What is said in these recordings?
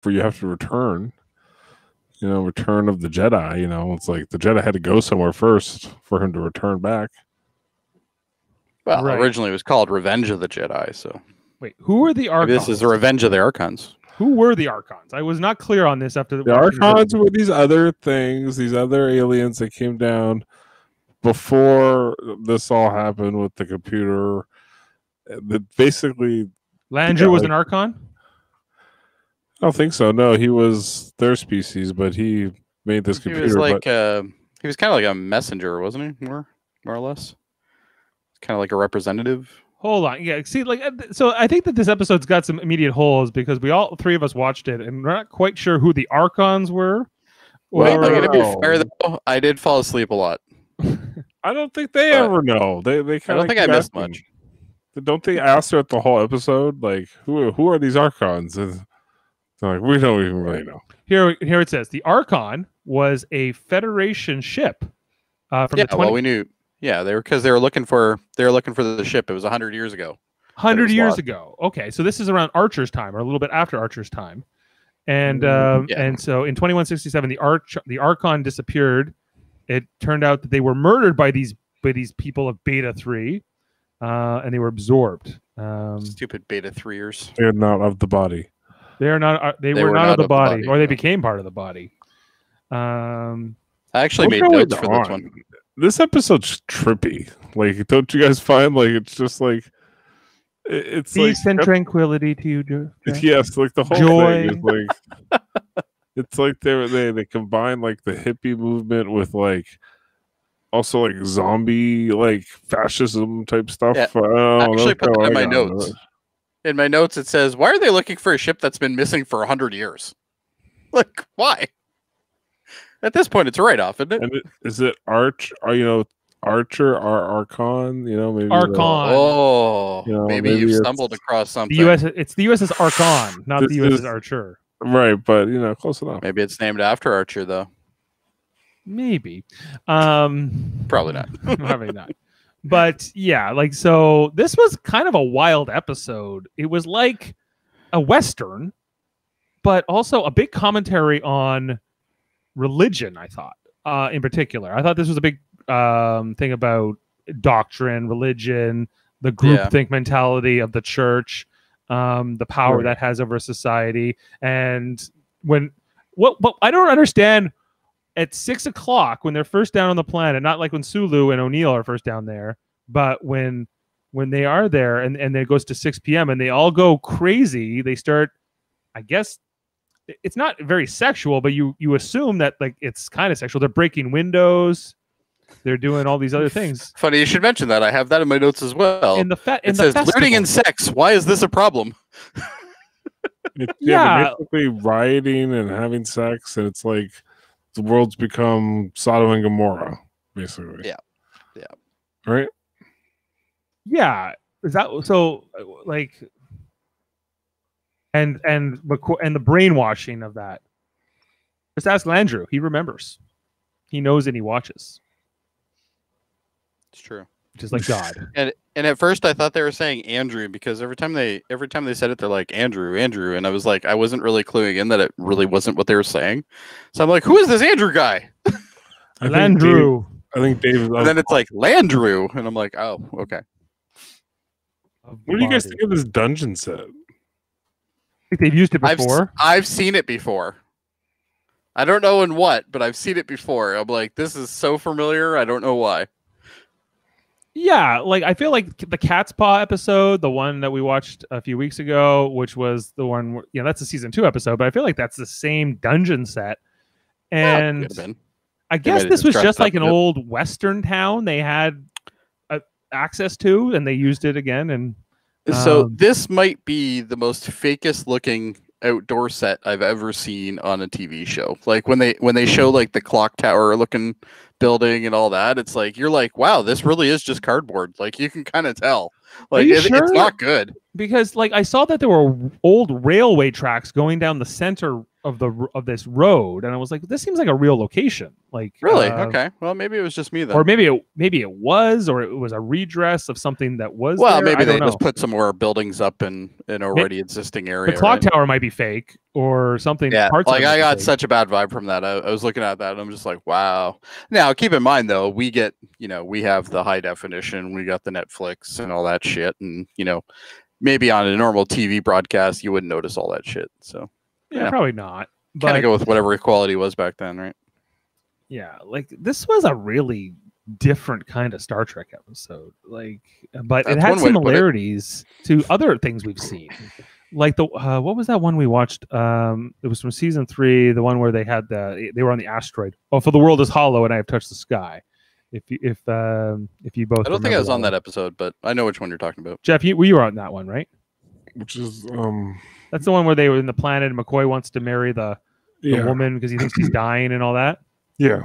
for you have to return. Return of the Jedi. It's like the Jedi had to go somewhere first for him to return back. Well, originally it was called Revenge of the Jedi. So wait, who were the Archons? This is the Revenge of the Archons. Who were the Archons? I was not clear on this after the Archons were these other things, these other aliens that came down before this all happened with the computer. That basically Landru was an Archon? I don't think so. No, he was their species, but he made this computer. He was like he was kind of like a messenger, wasn't he? More or less. Kind of like a representative. Hold on. Yeah, see, so I think that this episode's got some immediate holes because all three of us watched it and we're not quite sure who the Archons were. Well, I'm gonna be fair though, I did fall asleep a lot. I don't think they ever know. They kind of. I don't think I missed much. Don't they ask throughout the whole episode, like, who are these Archons? And they're like, we don't even really know. Here it says the Archon was a Federation ship. From the 20... well, we knew. Yeah, they were looking for the ship. It was 100 years ago. 100 years ago. Okay, so this is around Archer's time, or a little bit after Archer's time, and so in 2167, the Archon disappeared. It turned out that they were murdered by these people of Beta 3, and they were absorbed. Stupid Beta 3ers. They're not of the body. They are not. They were not of the body, or they became part of the body. I actually made notes for this one. This episode's trippy. Like, don't you guys find it's just like it's peace and tranquility to you, Joe? Yes, like the whole joy. Thing is like it's like they combine like the hippie movement with also zombie fascism type stuff. Yeah. I actually put that in my notes. In my notes, it says, "Why are they looking for a ship that's been missing for 100 years? Like, why?" At this point, it's a write-off, isn't it? And is it Archer or Archon? Maybe Archon. Maybe you've stumbled across something. It's the USS Archon, not the USS Archer. Right, but close enough. Maybe it's named after Archer, though. Maybe. Probably not. Probably not. But yeah, so this was kind of a wild episode. It was like a Western, but also a big commentary on religion, I thought, in particular. I thought this was a big thing about doctrine, religion, the groupthink mentality of the church, the power that has over society. And what I don't understand, at 6 o'clock when they're first down on the planet, not like when Sulu and O'Neill are first down there, but when they are there and it goes to 6 p.m. and they all go crazy, they start, I guess, it's not very sexual, but you assume that it's kind of sexual. They're breaking windows. They're doing all these other things. Funny you should mention that. I have that in my notes as well. It says looting and sex. Why is this a problem? They're basically rioting and having sex, and it's like the world's become Sodom and Gomorrah, basically. Yeah. Right? Yeah. Is that so? And the brainwashing of that. Just ask Landru. He remembers. He knows and he watches. It's true. Just like God. And at first I thought they were saying Andrew because every time they said it, they're like Andrew, and I was like, I wasn't really cluing in that it really wasn't what they were saying. So I'm like, who is this Andrew guy? Landru. I think Dave. And then it's like Landru, and I'm like, oh, okay. What do you guys think of this dungeon set? They've used it before. I've seen it before. I don't know in what, but I've seen it before. I'm like, this is so familiar. I don't know why. Yeah, I feel like the Cat's Paw episode, the one that we watched a few weeks ago, which was the one, that's a season 2 episode, but I feel like that's the same dungeon set. And I guess this was just like an old Western town they had access to, and they used it again. And so this might be the most fakest looking outdoor set I've ever seen on a TV show. Like when they show the clock tower looking building and all that, it's like you're like, wow, this really is just cardboard. Like you can kind of tell. Like it's not good. Because like I saw that there were old railway tracks going down the center of this road, and I was like, this seems like a real location. Like really? Okay. Well, maybe it was just me then. Or maybe it was, or it was a redress of something that was. Well, there. maybe they just put some more buildings up in an already existing area. The clock tower might be fake or something. Yeah, like I got such a bad vibe from that. I was looking at that and I'm just like, wow. Now, keep in mind though, we get, we have the high definition, we got the Netflix and all that shit, and maybe on a normal TV broadcast you wouldn't notice all that shit. So yeah, probably not. Kind of go with whatever quality was back then, right? Yeah, like this was a really different kind of Star Trek episode. Like, but it had similarities to other things we've seen. Like the what was that one we watched? It was from season 3, the one where they were on the asteroid. Oh, for the world is hollow and I have touched the sky. If you both, I don't think I was on that episode, but I know which one you're talking about. Jeff, you were on that one, right? Which is that's the one where they were in the planet and McCoy wants to marry the woman because he thinks she's dying and all that. Yeah.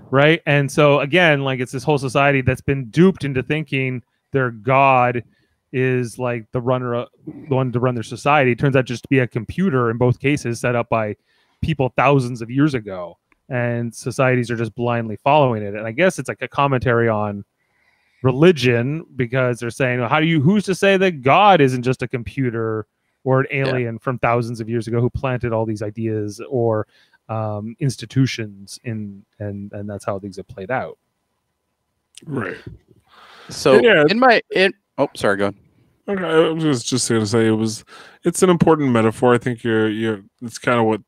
Right. And so again, like it's this whole society that's been duped into thinking their god is like the one to run their society. It turns out just to be a computer in both cases set up by people thousands of years ago. And societies are just blindly following it. And I guess it's like a commentary on religion because they're saying, well, who's to say that God isn't just a computer or an alien from thousands of years ago who planted all these ideas or institutions and that's how things have played out. Right. So sorry, go on. Okay, I was just going to say it's an important metaphor. I think it's kind of what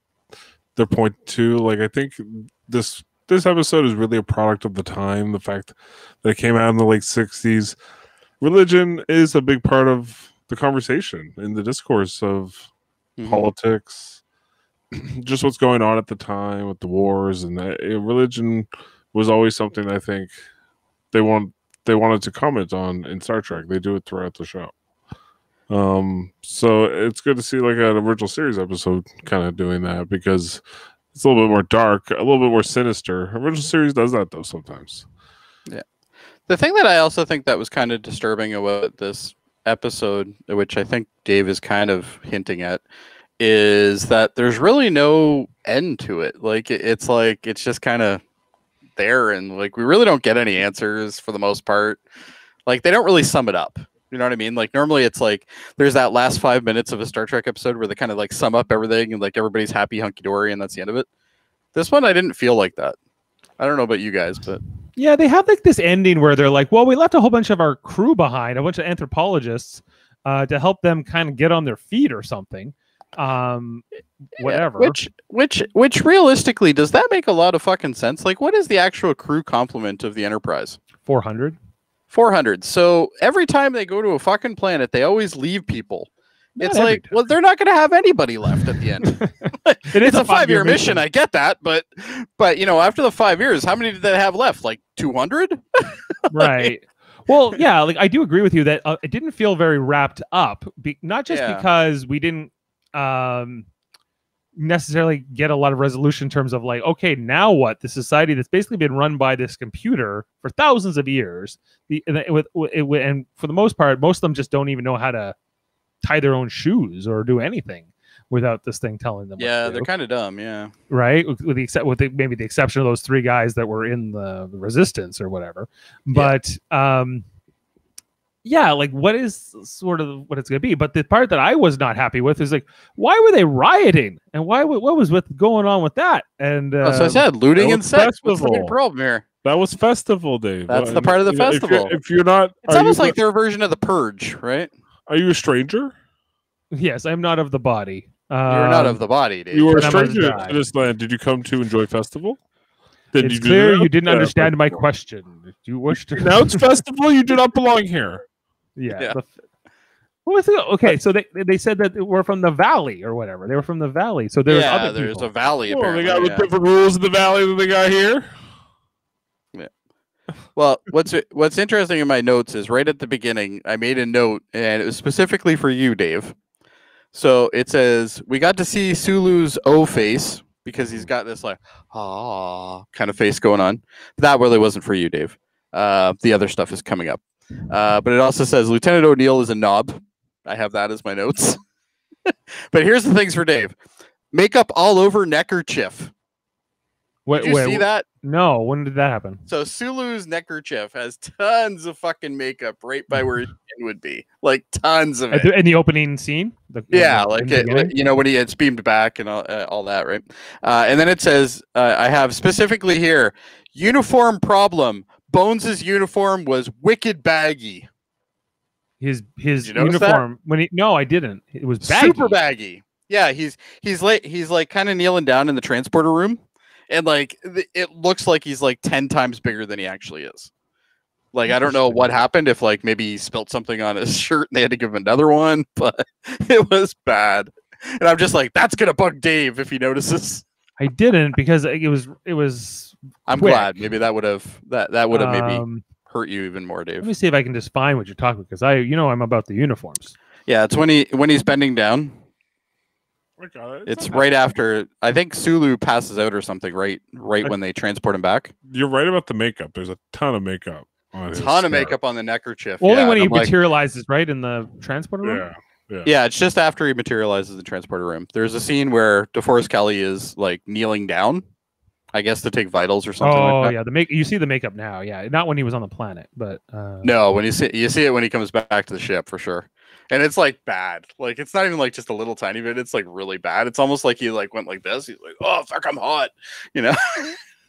they're pointing to. Like I think this episode is really a product of the time. The fact that it came out in the late 60s. Religion is a big part of the conversation in the discourse of politics, just what's going on at the time with the wars, and religion was always something I think they wanted to comment on in Star Trek. They do it throughout the show. So it's good to see like an original series episode kind of doing that because it's a little bit more dark, a little bit more sinister. Original series does that though sometimes. Yeah. The thing that I also think that was kind of disturbing about this episode, which I think Dave is kind of hinting at, is that there's really no end to it. Like it's just kind of there, and like we really don't get any answers for the most part. Like they don't really sum it up. You know what I mean? Like normally it's like there's that last 5 minutes of a Star Trek episode where they kind of like sum up everything and like everybody's happy hunky dory and that's the end of it. This one I didn't feel like that. I don't know about you guys, but yeah, they have like this ending where they're like, well, we left a whole bunch of our crew behind, a bunch of anthropologists, to help them kind of get on their feet or something. Whatever. Which realistically, does that make a lot of fucking sense? Like, what is the actual crew complement of the Enterprise? 400. 400. So every time they go to a fucking planet, they always leave people. It's like, well, they're not going to have anybody left at the end. It's a 5-year mission. I get that, but after the 5 years, how many did they have left? Like 200? Right. Well, yeah, like I do agree with you that it didn't feel very wrapped up. Not just because we didn't necessarily get a lot of resolution in terms of like, okay, now what? The society that's basically been run by this computer for thousands of years, and for the most part, most of them just don't even know how to tie their own shoes or do anything without this thing telling them. Yeah, they're kind of dumb. Yeah, right. Maybe the exception of those 3 guys that were in the Resistance or whatever. But yeah, like what is sort of what it's going to be. But the part that I was not happy with is like, why were they rioting and what was going on with that? And so I said looting and sex. What's the big problem here? That was festival, Dave. That's the part of the festival. If you're not, it's almost like their version of the Purge, right? Are you a stranger? Yes, I'm not of the body. You're not of the body, Dave. You were a stranger to this land. Did you come to enjoy festival? It's clear you didn't understand my question. You wish to now it's festival. You do not belong here. Yeah. Okay, so they said that we're from the valley or whatever. They were from the valley. So there's other people. There's a valley. Apparently, they got different rules in the valley than they got here. Yeah. Well, what's interesting in my notes is right at the beginning, I made a note, and it was specifically for you, Dave. So it says, we got to see Sulu's O face because he's got this like, kind of face going on. That really wasn't for you, Dave. The other stuff is coming up. But it also says Lieutenant O'Neill is a knob. I have that as my notes. But here's the things for Dave. Makeup all over neckerchief. Did you see that? No, when did that happen? So Sulu's neckerchief has tons of fucking makeup right by where his chin would be. Like tons of it. In the opening scene? When he gets beamed back and all that, right? And then it says, I have specifically here, uniform problem. Bones' uniform was wicked baggy. His uniform I didn't. It was baggy. Super baggy. Yeah, he's like kind of kneeling down in the transporter room, and like it looks like he's like 10 times bigger than he actually is. Like I don't know what happened, if like maybe he spilled something on his shirt and they had to give him another one, but it was bad. And I'm just like, that's gonna bug Dave if he notices. I didn't, because it was. I'm quick. glad. Maybe that would have maybe hurt you even more, Dave. Let me see if I can just find what you're talking about, because I'm about the uniforms. Yeah, it's when he's bending down. It's right after, I think Sulu passes out or something. Right when they transport him back. You're right about the makeup. There's a ton of makeup on his makeup on the neckerchief. Only when he materializes, right, in the transporter room. Yeah, it's just after he materializes in the transporter room. There's a scene where DeForest Kelly is like kneeling down, I guess, to take vitals or something. Oh, like that. You see the makeup now. Yeah, not when he was on the planet, but no, when you see it when he comes back to the ship for sure. And it's like bad. Like it's not even like just a little tiny bit. It's like really bad. It's almost like he like went like this. He's like, oh fuck, I'm hot. You know.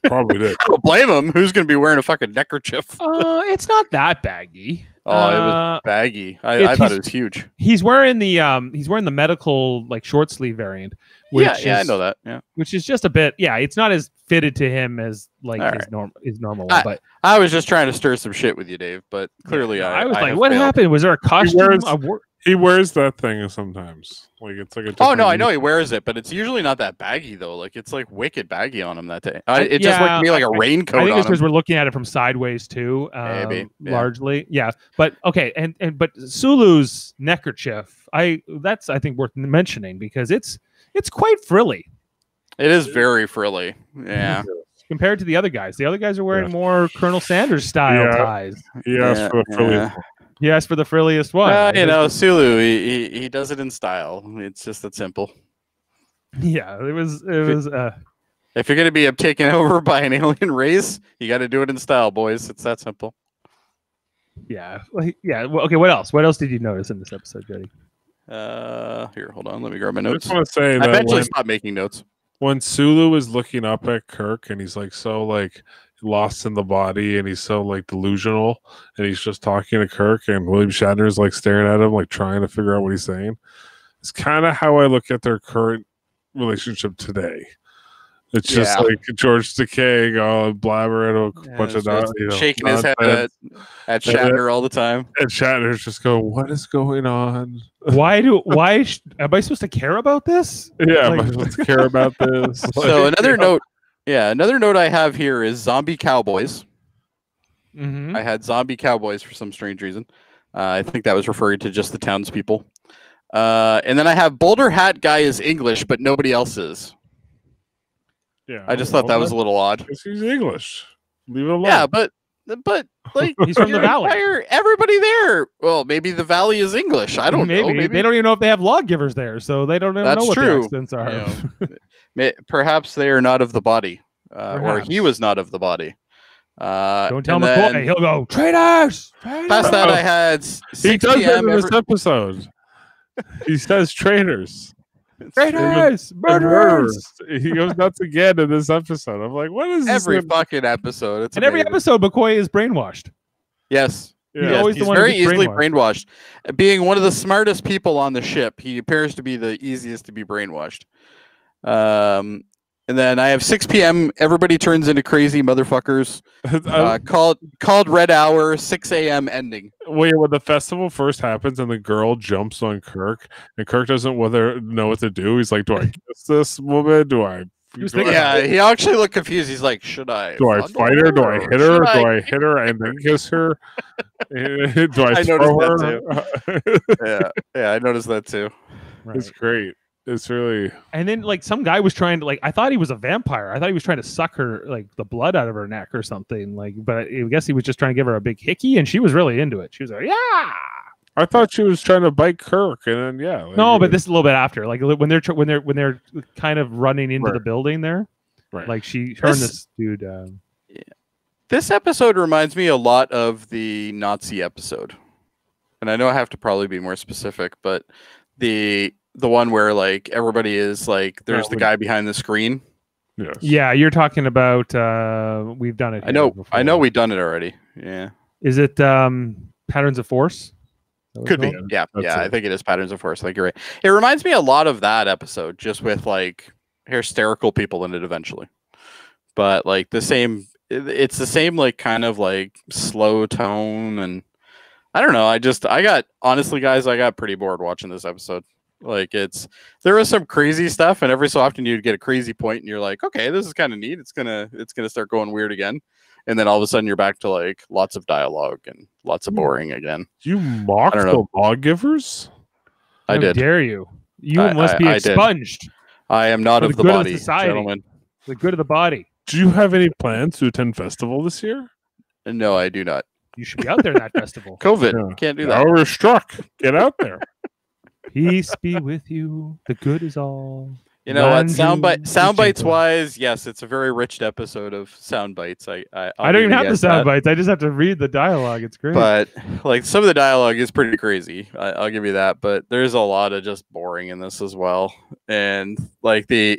Probably did. I don't blame him. Who's gonna be wearing a fucking neckerchief? It's not that baggy. Oh, it was baggy. I thought it was huge. He's wearing the medical like short sleeve variant. I know that. Yeah, which is just a bit. Yeah, it's not as fitted to him as like his normal one. But I was just trying to stir some shit with you, Dave. But clearly, I was like, what happened? Was there a costume? He wears that thing sometimes. Like it's like a. Oh no, I know he wears it, but it's usually not that baggy though. Like it's like wicked baggy on him that day. It just looked to me like a raincoat. I think it's because we're looking at it from sideways too. Maybe largely, yeah. But okay, but Sulu's neckerchief, that's I think worth mentioning, because it's quite frilly. It is very frilly. Yeah. Compared to the other guys. The other guys are wearing more Colonel Sanders style ties. Yeah, for the frilliest one. He asked for the frilliest one. Sulu, he does it in style. It's just that simple. Yeah, it was. If you're gonna be taken over by an alien race, you got to do it in style, boys. It's that simple. Yeah, Well, okay, what else? What else did you notice in this episode, Jody? Here, hold on. Let me grab my notes. I just want to say that I eventually stopped making notes. When Sulu is looking up at Kirk and he's like so like lost in the body and he's so like delusional and he's just talking to Kirk and William Shatner's like staring at him like trying to figure out what he's saying. It's kind of how I look at their current relationship today. It's just like George Takei blabbering a bunch of shaking his head at Shatner all the time. And Shatner's just going, "What is going on? Why am I supposed to care about this? Yeah, am I supposed to care about this?" So another note I have here is zombie cowboys. Mm-hmm. I had zombie cowboys for some strange reason. I think that was referring to just the townspeople. And then I have Boulder Hat guy is English, but nobody else is. Yeah, I just thought that was a little odd. He's English. Leave it alone. Yeah, but like he's from the valley. Everybody there. Well, maybe the valley is English. I don't know. Maybe they don't even know if they have lawgivers there, so they don't even know what the accents are. Perhaps they are not of the body, or he was not of the body. Don't tell McCoy. He'll go traitors. Past that, I had 6 he does PM in this episode. He says traitors. Traitors, murderers. He goes nuts again in this episode. I'm like, what is every fucking episode? It's every episode, McCoy is brainwashed. Yes, he's very easily brainwashed. Being one of the smartest people on the ship, he appears to be the easiest to be brainwashed. And then I have 6 p.m. Everybody turns into crazy motherfuckers. Called Red Hour, 6 a.m. ending. Wait, when the festival first happens and the girl jumps on Kirk, and Kirk doesn't know what to do. He's like, "Do I kiss this woman? Do I?" He actually looked confused. He's like, "Should I? Do I fight her? Do I hit her? Do I hit her and then kiss her? Do I throw her?" Yeah, I noticed that too. Right. It's great. It's really. And then like some guy was trying to I thought he was a vampire. I thought he was trying to suck her like the blood out of her neck or something. But I guess he was just trying to give her a big hickey, and she was really into it. She was like, yeah. I thought she was trying to bite Kirk, and then No, but this is a little bit after, like when they're kind of running into the building there, right? Like her and this dude. This episode reminds me a lot of the Nazi episode, and I know I have to probably be more specific, but the one where like everybody is like there's the guy behind the screen. Yes. Yeah, you're talking about. We've done it. I know we've done it already. Yeah. Is it Patterns of Force? Could be. Yeah. I think it is Patterns of Force. Like you're right. It reminds me a lot of that episode, just with like hysterical people in it eventually. But like it's the same like kind of like slow tone, and I don't know. I got pretty bored watching this episode. Like there was some crazy stuff, and every so often you'd get a crazy point, and you're like, okay, this is kind of neat. It's gonna start going weird again. And then all of a sudden you're back to like lots of dialogue and lots of boring again. You mocked the lawgivers? I did. How dare you? You must be expunged. I am not of the body, gentlemen. The good of the body. Do you have any plans to attend festival this year? No, I do not. You should be out there in that festival. COVID. Can't do that. We're struck. Get out there. Peace be with you. The good is all. You know what? Sound bites wise, yes, it's a very rich episode of sound bites. I don't even have the sound bites. I just have to read the dialogue. It's great. But like some of the dialogue is pretty crazy. I'll give you that. But there's a lot of just boring in this as well. And like the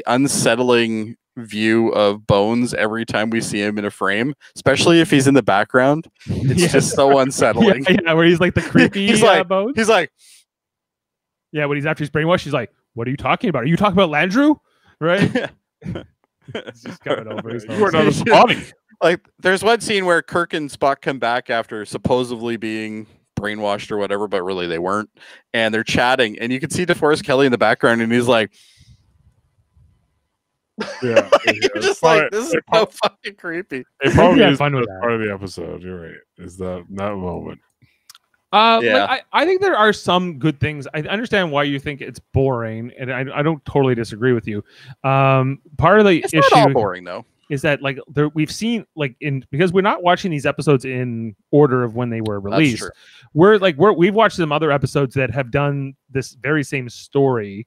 unsettling view of Bones every time we see him in a frame, especially if he's in the background. It's just so unsettling. Yeah, where he's like the creepy Bones. He's like. Yeah, when he's after he's brainwashed, he's like, "What are you talking about? Are you talking about Landrew?" Right? He's just coming over. You are not his body. Like, there's one scene where Kirk and Spock come back after supposedly being brainwashed or whatever, but really they weren't, and they're chatting, and you can see DeForest Kelly in the background, and he's like, "Yeah, you're just like, this is so fucking creepy." It probably is fun with part of the episode. You're right. Is that moment? I think there are some good things. I understand why you think it's boring, and I don't totally disagree with you. Part of the issue not all boring though is that like we've seen like because we're not watching these episodes in order of when they were released. We've watched some other episodes that have done this very same story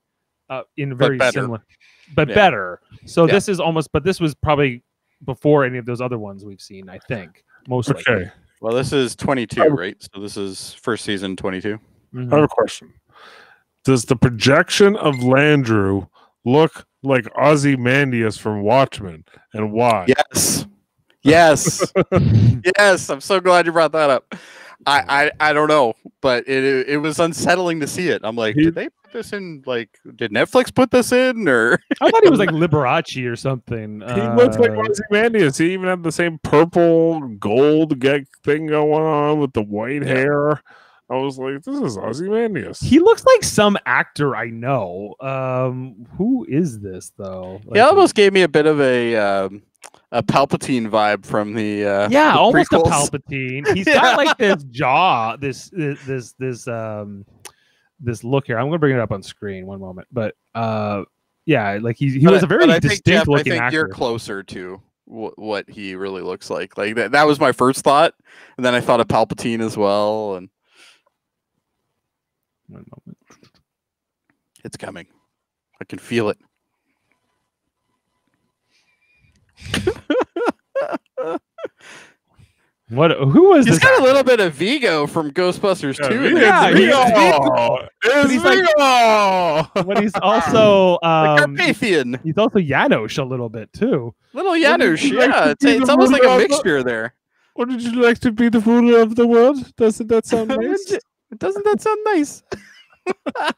in very similar, but better. So this is almost, but this was probably before any of those other ones we've seen. I think most likely. Well, this is 22, right? So this is first season 22. Mm-hmm. I have a question. Does the projection of Landrew look like Ozymandias from Watchmen, and why? Yes. Yes. Yes. I'm so glad you brought that up. I don't know, but it was unsettling to see it. I'm like, did they put this in? Like, did Netflix put this in? Or I thought he was like Liberace or something. He looks like Ozymandias. He even had the same purple gold thing going on with the white hair. I was like, this is Ozymandias. He looks like some actor I know. Who is this though? He almost gave me a bit of a Palpatine vibe from the almost prequels. a Palpatine. He's got like this jaw, this look here. I'm gonna bring it up on screen one moment, but like he was a very distinct looking actor. I think you're closer to what he really looks like. Like that was my first thought, and then I thought of Palpatine as well. And one moment, it's coming. I can feel it. Who was He's this? got actor? a little bit of Vigo from Ghostbusters too. Yeah, Vigo. He's like, but he's also Carpathian. He's also Janos a little bit too. Little Janos, yeah. It's almost like a mixture there. Or did you like to be the ruler of the world? Doesn't that sound nice? Doesn't that sound nice?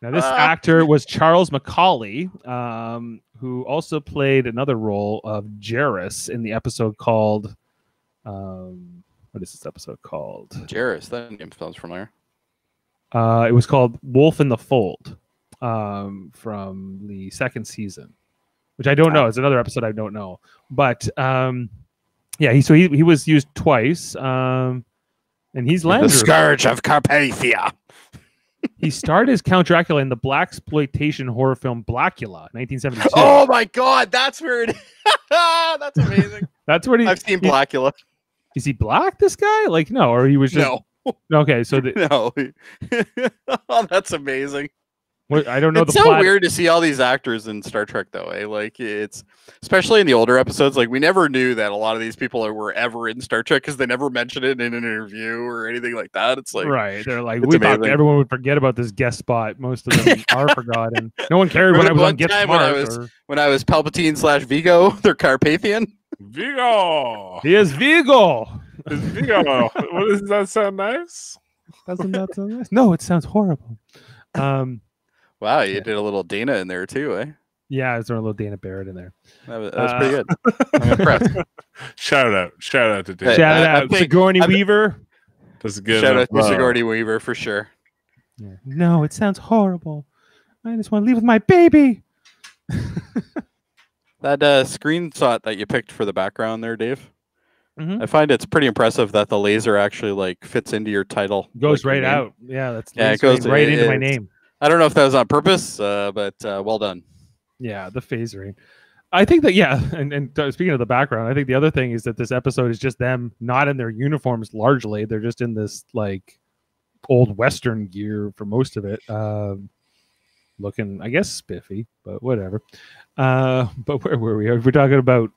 Now, this actor was Charles Mccauley, who also played another role of Jarrus in the episode called. What is this episode called? Jarrus. That name sounds familiar. It was called Wolf in the Fold, from the second season, which I don't know. It's another episode I don't know, but he was used twice, and he's Landrew. The Scourge of Carpathia. He starred as Count Dracula in the blaxploitation horror film Blackula, 1972. Oh my God, that's where it is. That's amazing. That's what I've seen Blackula. Is he black? This guy? Like no, or he was just No. Okay, so No. Oh, that's amazing. I don't know. It's the so plot. weird to see all these actors in Star Trek, though. Like it's especially in the older episodes. Like we never knew that a lot of these people were ever in Star Trek because they never mentioned it in an interview or anything like that. It's like Right. They're like, it's we thought amazing. everyone would forget about this guest spot. Most of them are forgotten. No one cared when I was on Get time Smart. when I was Palpatine / Vigo, their Carpathian. Vigo. He is Vigo. It's Vigo. Does that sound nice? Doesn't that sound nice? No, it sounds horrible. Wow, you did a little Dana in there too, eh? Yeah, there's a little Dana Barrett in there. That was pretty good. I'm impressed. Shout out to Dave. Shout I out think- Sigourney Weaver. That's good. Shout out to enough. Sigourney Weaver for sure. Yeah. No, it sounds horrible. I just want to leave with my baby. That screenshot that you picked for the background there, Dave. Mhm. I find it's pretty impressive that the laser actually like fits into your title. Goes like, your right name. out. Yeah, that's Yeah, it it goes- right into my it's- name. I don't know if that was on purpose, but well done. Yeah, the phasering. I think that and speaking of the background, I think the other thing is that this episode is just them not in their uniforms largely. They're just in this like old Western gear for most of it. Looking, I guess, spiffy, but whatever. But where were we? We're talking about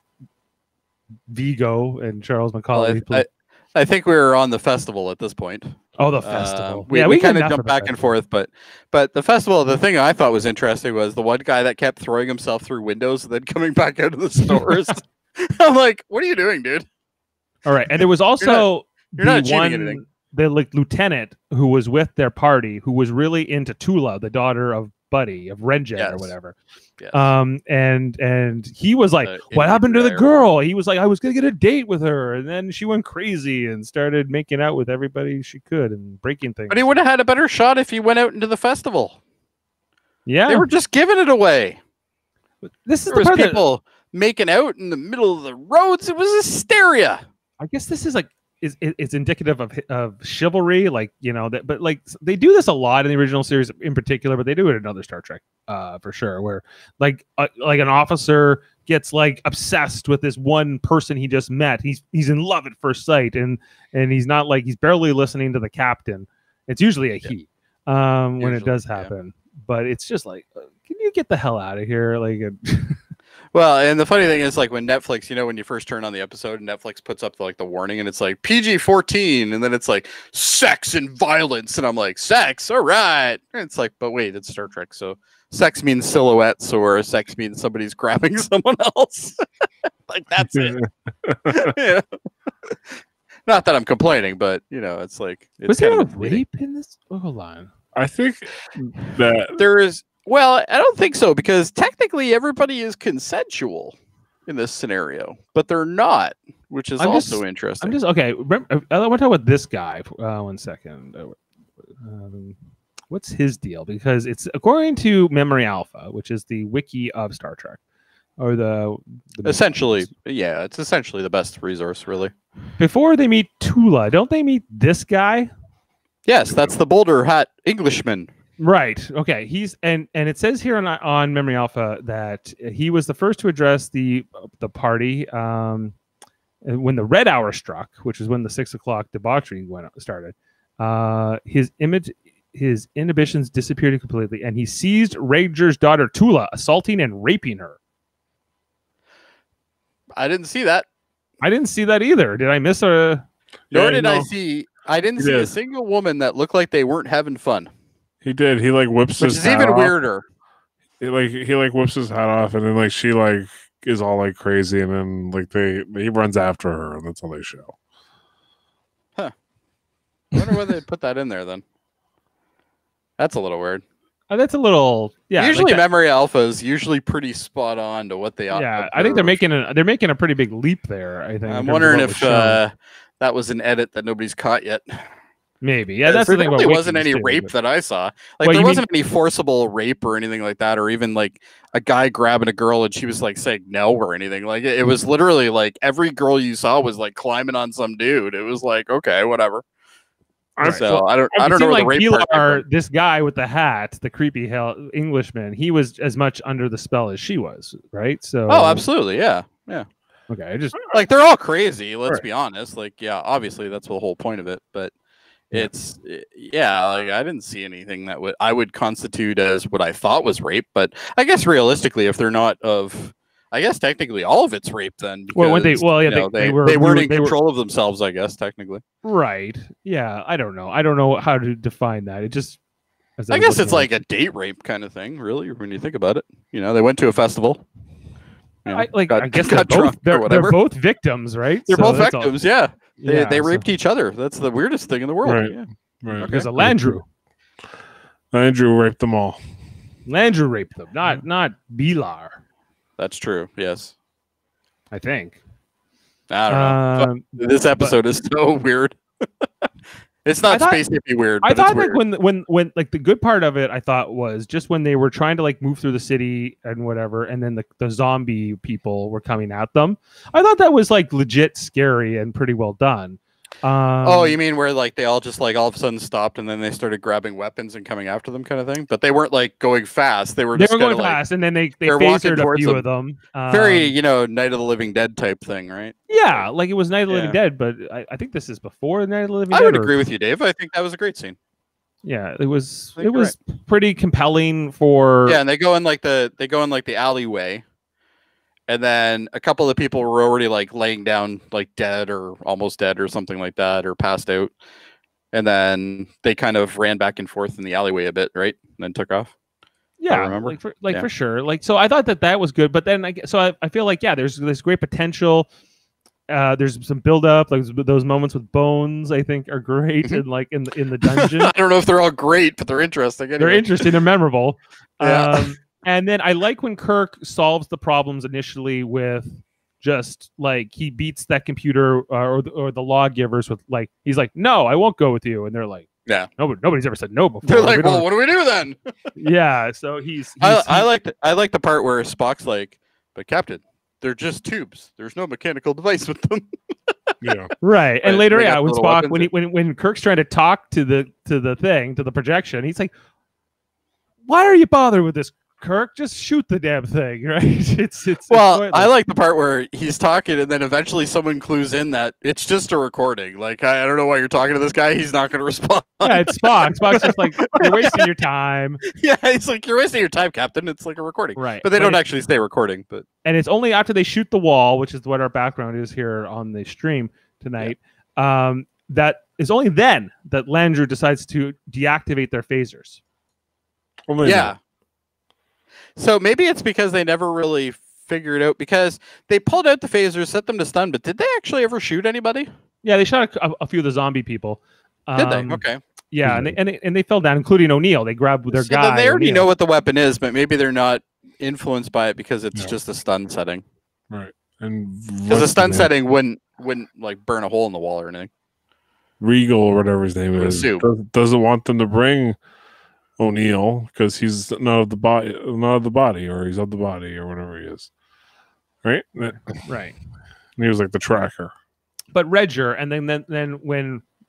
Vigo and Charles Mccauley. Well, I think we were on the festival at this point. Oh, the festival. We get kind of enough jumped of the back and festival. forth, but the festival, the thing I thought was interesting was the one guy that kept throwing himself through windows and then coming back out of the stores. I'm like, what are you doing, dude? All right, and there was also you're not the achieving anything. the like lieutenant who was with their party who was really into Tula, the daughter of Buddy of Renjet or Yes. whatever. Yes. And he was like, what Indian happened to the guy or girl? He was like, I was gonna get a date with her, and then she went crazy and started making out with everybody she could and breaking things. But he would have had a better shot if he went out into the festival. Yeah, They were just giving it away. this is There the was part that people making out in the middle of the roads. It was hysteria. I guess this is like it's indicative of chivalry, like that. But like they do this a lot in the original series, in particular, but they do it in other Star Trek, for sure. Where like an officer gets like obsessed with this one person he just met. He's in love at first sight, and he's not like he's barely listening to the captain. It's usually a he when it Usually, does yeah. happen, but it's just like, can you get the hell out of here? Like. Well, and the funny thing is, like when Netflix, when you first turn on the episode, Netflix puts up the warning, and it's like PG-14, and then it's like sex and violence, and I'm like, sex, all right. And it's like, but wait, it's Star Trek, so sex means silhouettes, or sex means somebody's grabbing someone else. Like that's it. Yeah. Not that I'm complaining, but it's like it's Was there a misleading. rape in this? Oh, hold on. I think that There is. Well, I don't think so because technically everybody is consensual in this scenario, but they're not, which is also interesting. I'm just okay. I want to talk about this guy. 1 second. What's his deal? Because it's according to Memory Alpha, which is the wiki of Star Trek, or the Essentially, yeah, it's essentially the best resource, really. Before they meet Tula, don't they meet this guy? Yes, that's the Boulder Hat Englishman. Right. Okay. He's and it says here on Memory Alpha that he was the first to address the party when the red hour struck, which is when the 6 o'clock debauchery started. His inhibitions disappeared completely, and he seized Rager's daughter Tula, assaulting and raping her. I didn't see that. I didn't see that either. Did I miss a? Nor Yeah, did no. I see. I didn't You see a did. single woman that looked like they weren't having fun, he did. He like whips which his is hat even off. weirder. He whips his hat off, and then like she like is all like crazy, and then like he runs after her, and that's all they show. I wonder why they put that in there then. That's a little weird. That's a little Usually, like that- Memory Alpha is usually pretty spot on to what they. yeah. I think they're making a pretty big leap there. I think. in I'm terms of wondering what if was shown. that was an edit that nobody's caught yet. Maybe. Yeah, that's there the thing about definitely wasn't wikis, any too, rape but- that I saw. Like Well, there you wasn't any forcible rape or anything like that, or even like a guy grabbing a girl and she was like saying no or anything. Like it was literally like every girl you saw was like climbing on some dude. It was like, okay, whatever. So I don't know like the rape part came from. this guy with the hat, the creepy hell Englishman, he was as much under the spell as she was, right? So Oh, absolutely, yeah. okay, I just Like they're all crazy. Let's Right. be honest. Like, yeah, obviously that's the whole point of it. But Yeah. like I didn't see anything that I would constitute as what I thought was rape. But I guess realistically, if they're not of, I guess technically all of it's rape then. Because, they weren't in control of themselves. I guess technically. Right. Yeah. I don't know how to define that. It just. I guess it's like a date rape kind of thing, really, when you think about it. You know, they went to a festival. I guess they're both victims, right? They're both victims, yeah. They raped each other. That's the weirdest thing in the world. Right. Yeah. Right. Because of Landrew. Landrew raped them all. Landrew raped them, not Bilar. That's true. Yes. I think. I don't know. This episode is so weird. It's not space hippie weird. I thought weird. when like the good part of it, I thought was just when they were trying to like move through the city and whatever, and then the zombie people were coming at them. I thought that was like legit scary and pretty well done. Oh, you mean where like they all just like all of a sudden stopped and then they started grabbing weapons and coming after them, kind of thing? But they weren't like going fast. They were going fast, and then they phasered a few of them. Very Night of the Living Dead type thing, right? Yeah, like it was Night of the Living Dead, but I think this is before Night of the Living Dead. I would agree with you, Dave. I think that was a great scene. Yeah, it was pretty compelling for. Yeah, and they go in like the alleyway. And then a couple of people were already like laying down, like dead or almost dead or something like that, or passed out. And then they kind of ran back and forth in the alleyway a bit, right? And then took off. Yeah, I remember. For sure. Like, so I thought that was good, but then I feel like there's great potential. There's some build up, like those moments with Bones, I think, are great, and like in the dungeon. I don't know if they're all great, but they're interesting. Anyway. They're interesting. They're memorable. Yeah. And then I like when Kirk solves the problems initially with just like he beats that computer or the lawgivers with like he's like, no, I won't go with you, and they're like, yeah, nobody's ever said no before. They're like, well, what do we do then? Yeah, so I like the part where Spock's like, but Captain, they're just tubes. There's no mechanical device with them. Yeah, right. And later, when Spock when Kirk's trying to talk to the projection, he's like, why are you bothered with this, Kirk? Just shoot the damn thing, right? It's well, I like the part where he's talking and then eventually someone clues in that it's just a recording. Like, I don't know why you're talking to this guy. He's not going to respond. Yeah, it's Spock. Spock's just like, you're wasting your time. Yeah, he's like, you're wasting your time, Captain. It's like a recording. Right. But they don't actually say recording. And it's only after they shoot the wall, which is what our background is here on the stream tonight, that is only then that Landrew decides to deactivate their phasers. Yeah. So maybe it's because they never really figured out, because they pulled out the phasers, set them to stun, but did they actually ever shoot anybody? Yeah, they shot a few of the zombie people. Did they? Okay. Yeah, and they fell down, including O'Neill. They grabbed their guy. Then they already know what the weapon is, but maybe they're not influenced by it because it's just a stun setting. Right. And because a stun setting wouldn't like burn a hole in the wall or anything. Regal or whatever his name is doesn't want them to bring O'Neill because he's not of the body, or he's of the body, or whatever he is. Right. Right. And he was like the tracker. But Redger, and then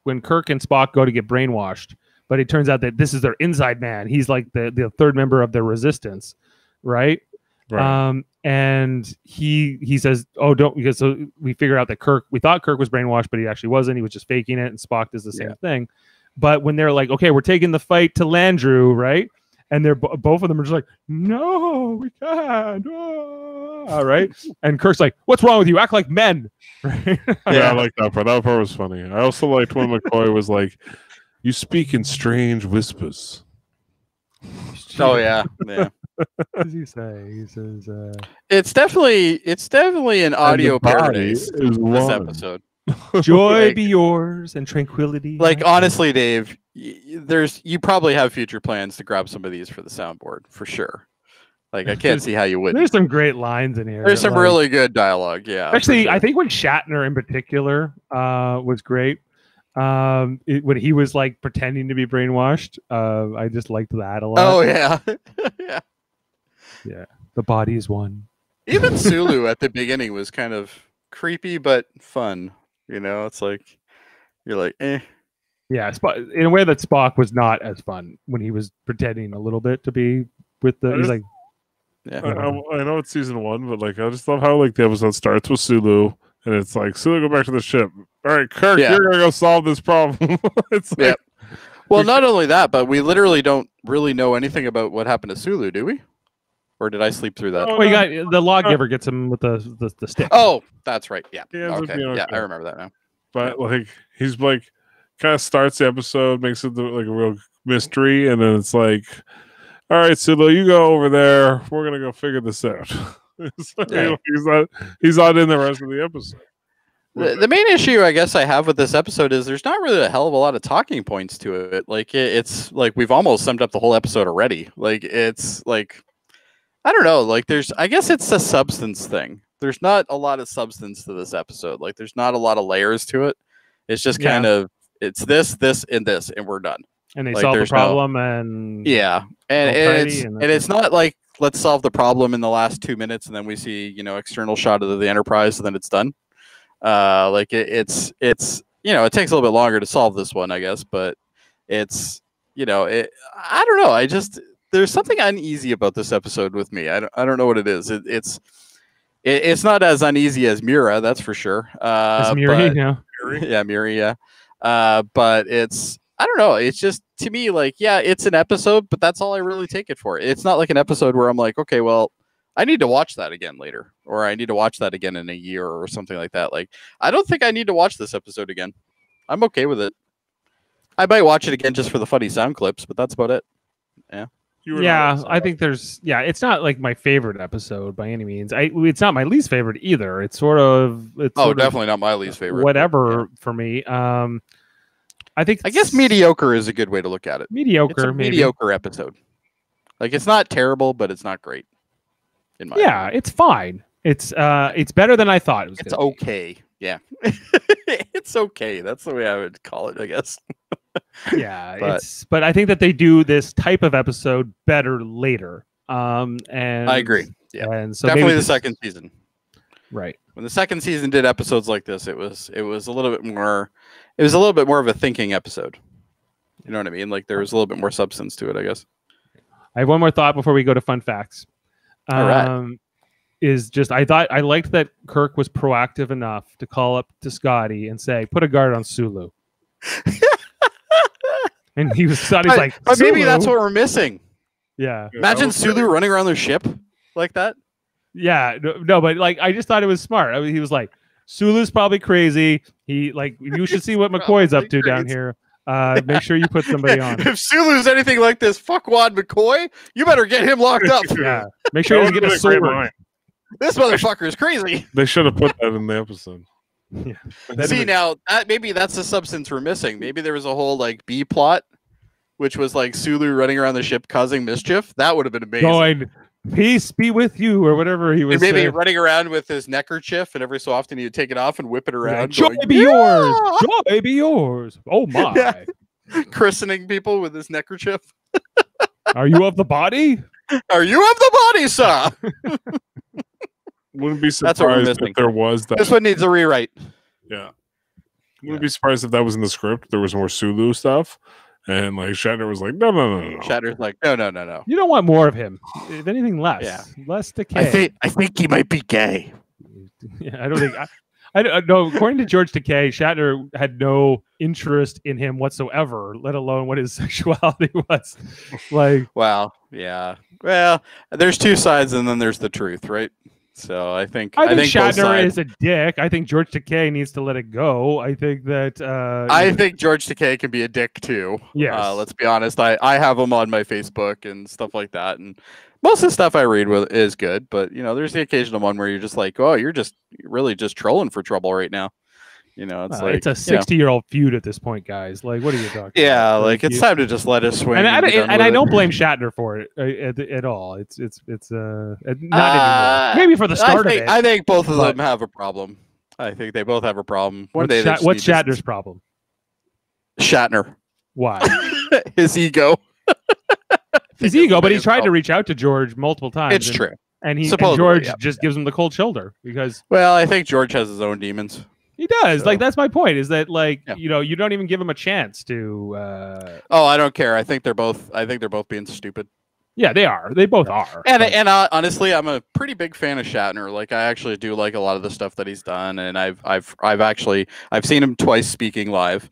when Kirk and Spock go to get brainwashed, but it turns out that this is their inside man. He's like the third member of their resistance, right? Right. And he says, "Oh, don't," because so we figure out that we thought Kirk was brainwashed, but he actually wasn't. He was just faking it, and Spock does the same thing. But when they're like, "Okay, we're taking the fight to Landrew," right? And they're both of them are just like, "No, we can't." All right. And Kirk's like, "What's wrong with you? Act like men." Right? Yeah, I like that part. That part was funny. I also liked when Mccauley was like, "You speak in strange whispers." Oh yeah. What does he say? He says, "It's definitely an audio paradise." This episode. Joy be yours and tranquility. Like, honestly, Dave, you probably have future plans to grab some of these for the soundboard for sure. Like, I can't see how you wouldn't. There's some great lines in here. There's some really good dialogue. Yeah. Actually, sure. I think when Shatner in particular was great. When he was like pretending to be brainwashed, I just liked that a lot. Oh yeah. Yeah. The body is one. Even Sulu at the beginning was kind of creepy but fun. You know, it's like you're like, eh. Yeah, in a way that Spock was not as fun when he was pretending a little bit to be with the. He's like, yeah. I know it's season 1, but like I just love how like the episode starts with Sulu, and it's like Sulu, go back to the ship. All right, Kirk, you're gonna go solve this problem. It's like, Well, not only that, but we literally don't really know anything about what happened to Sulu, do we? Or did I sleep through that? well, you got the lawgiver gets him with the stick. Oh, that's right. Yeah. He ends up Okay. being Yeah, okay. I remember that now. But like he's like kind of starts the episode, makes it like a real mystery, and then it's like, all right, Sulu, you go over there. We're gonna go figure this out. He's not in the rest of the episode. The main issue I guess I have with this episode is there's not really a hell of a lot of talking points to it. Like it's like we've almost summed up the whole episode already. Like it's like I don't know. Like I guess it's a substance thing. There's not a lot of substance to this episode. Like there's not a lot of layers to it. It's just kind of it's this, and this, and we're done. And they like, solve the problem, and and it's not like let's solve the problem in the last 2 minutes, and then we see external shot of the Enterprise, and then it's done. Like it's it takes a little bit longer to solve this one, I guess, but it's I don't know. There's something uneasy about this episode with me. I don't know what it is. It's not as uneasy as Mira, that's for sure. Miri, yeah, Miri, yeah. But I don't know. It's just to me like, yeah, it's an episode, but that's all I really take it for. It's not like an episode where I'm like, okay, well, I need to watch that again later, or I need to watch that again in a year or something like that. Like, I don't think I need to watch this episode again. I'm okay with it. I might watch it again just for the funny sound clips, but that's about it. Yeah. I think it's not like my favorite episode by any means. It's not my least favorite either. It's definitely not my least favorite. Whatever for me. I guess mediocre is a good way to look at it. Mediocre, it's a maybe. Mediocre episode. Like it's not terrible, but it's not great. In my opinion. It's fine. It's better than I thought it was. It's okay. Yeah, it's okay. That's the way I would call it, I guess. Yeah, but I think that they do this type of episode better later. And I agree. Yeah, and so definitely the second season. Right. When the second season did episodes like this, it was a little bit more. It was a little bit more of a thinking episode. You know what I mean? Like there was a little bit more substance to it, I guess. I have one more thought before we go to fun facts. All right. I liked that Kirk was proactive enough to call up to Scotty and say, "Put a guard on Sulu." And Scotty's like, but maybe Sulu? that's what we're missing. Yeah. Imagine Sulu running around their ship like that. Yeah. No, but like I just thought it was smart. I mean, he was like, Sulu's probably crazy. You should see what McCoy's up to down here. Make sure you put somebody on. If Sulu's anything like this fuckwad McCoy, you better get him locked up. Yeah. Make sure you get a sword. This motherfucker is crazy. They should have put that in the episode. Yeah. See now, maybe that's the substance we're missing. Maybe there was a whole like B plot, which was like Sulu running around the ship causing mischief. That would have been amazing. Going, peace be with you, or whatever he was. And maybe saying. running around with his neckerchief, and every so often he'd take it off and whip it around. Joy be yours. Joy be yours. Oh my. Yeah. Christening people with his neckerchief. Are you of the body? Are you of the body, sir? Wouldn't be surprised if there was that. This one needs a rewrite. Yeah. Wouldn't be surprised if that was in the script. There was more Sulu stuff. And like Shatner was like, no. Shatner's like, no. You don't want more of him. If anything, less. Yeah. Less Decay. I think he might be gay. Yeah, I don't think. I don't know. According to George Takei, Shatner had no interest in him whatsoever, let alone what his sexuality was. Like, wow, yeah. Well, there's two sides, and then there's the truth, right? So I think Shatner is a dick. I think George Takei needs to let it go. I think that I think George Takei can be a dick too. Yes. Let's be honest. I have him on my Facebook and stuff like that, and most of the stuff I read is good. But there's the occasional one where you're just like, oh, you're just really just trolling for trouble right now. It's like it's a 60-year-old feud at this point, guys. Like, what are you talking? Yeah, about? Like it's time to just let it swing. And I don't blame Shatner for it at all. It's not anymore. Maybe for the start of it. I think both of them have a problem. I think they both have a problem. What's Shatner's problem? Shatner. Why? His ego. His ego, but he tried to reach out to George multiple times. It's true. And George just gives him the cold shoulder because. Well, I think George has his own demons. He does. So- Like that's my point. Is that like Yeah. you don't even give him a chance to. Oh, I don't care. I think they're both being stupid. Yeah, they are. They both are. And but- honestly, I'm a pretty big fan of Shatner. Like I actually do like a lot of the stuff that he's done, and I've seen him twice speaking live.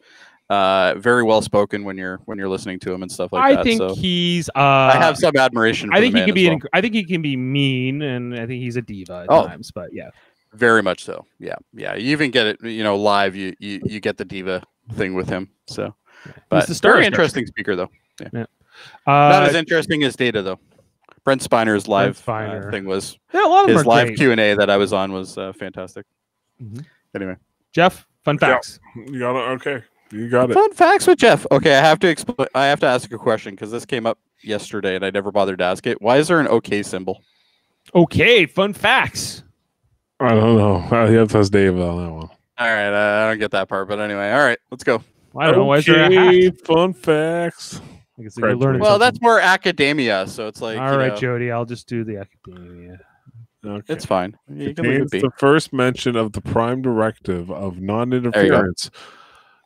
Very well spoken when you're listening to him and stuff like I that. think so he's. I have some admiration. For I think the he man can be. as well. I think he can be mean, and I think he's a diva at Oh. times. But yeah, Very much so. Yeah. You even get it. Live. You get the diva thing with him. So, but the star very structure. interesting speaker though. Yeah. Not as interesting as Data though. Brent Spiner's live Spiner. thing was Yeah, a lot of them his are live great. Q&A that I was on was fantastic. Mhm. Anyway, Jeff, fun facts. You got it. Okay, you got it. fun facts with Jeff. Okay, I have to explain. I have to ask a question because this came up yesterday and I never bothered to ask it. Why is there an OK symbol? Okay, fun facts. I don't know. You have to ask Dave on that one. All right, I don't get that part, but anyway, all right, let's go. I don't know why is there a Okay, hat. fun facts. I guess you're Right, learning. Well, something. that's more academia, so it's like All you right, know, Jody. I'll just do the academia. Okay. it's fine. You can leave Contains it be. the first mention of the Prime Directive of non-interference,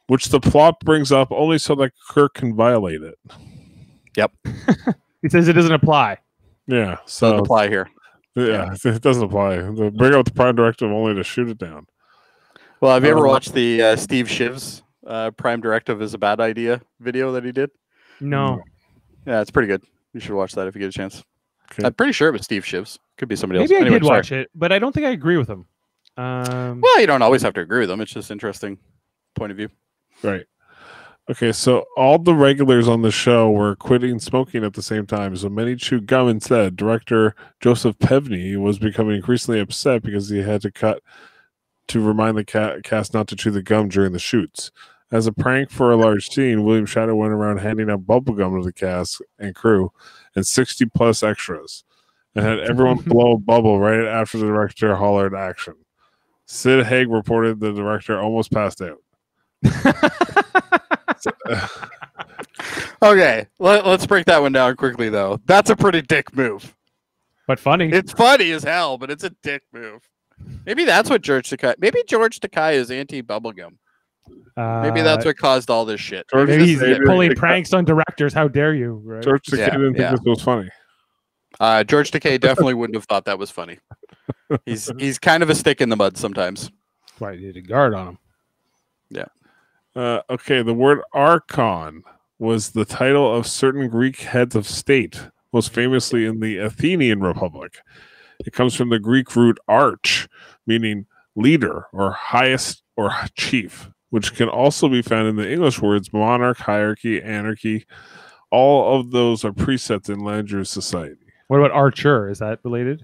which the plot brings up only so that Kirk can violate it. He says it doesn't apply. Yeah, Doesn't so apply here. yeah, it doesn't apply. They bring up the Prime Directive only to shoot it down. Well, have you ever Uh, watched the Steve Shiv's Prime Directive is a bad idea video that he did? No. Yeah, it's pretty good. You should watch that if you get a chance. Okay. I'm pretty sure it was Steve Shiv's. Could be somebody else. Maybe I Anyway, did sorry. watch it, but I don't think I agree with him. Well, you don't always have to agree with them. It's just interesting point of view. Right. Okay, so all the regulars on the show were quitting smoking at the same time, so many chewed gum instead. Director Joseph Pevney was becoming increasingly upset because he had to cut to remind the cast not to chew the gum during the shoots. As a prank for a large scene, William Shatner went around handing out bubble gum to the cast and crew and 60 plus extras and had everyone blow a bubble right after the director hollered action. Sid Haig reported the director almost passed out. Okay, let's break that one down quickly, though. That's a pretty dick move. But funny. It's funny as hell, but it's a dick move. Maybe that's what George Takei. Maybe George Takei is anti-bubblegum. Maybe that's what caused all this shit. George Maybe he's Takei- pulling Takei- pranks on directors. How dare you? Right? George Takei Yeah, didn't yeah. think this was funny. George Takei definitely wouldn't have thought that was funny. He's kind of a stick in the mud sometimes. That's why he did a guard on him. Okay, the word Archon was the title of certain Greek heads of state, most famously in the Athenian Republic. It comes from the Greek root arch, meaning leader or highest or chief, which can also be found in the English words monarch, hierarchy, anarchy. All of those are presets in Landru's society. What about Archer? Is that related?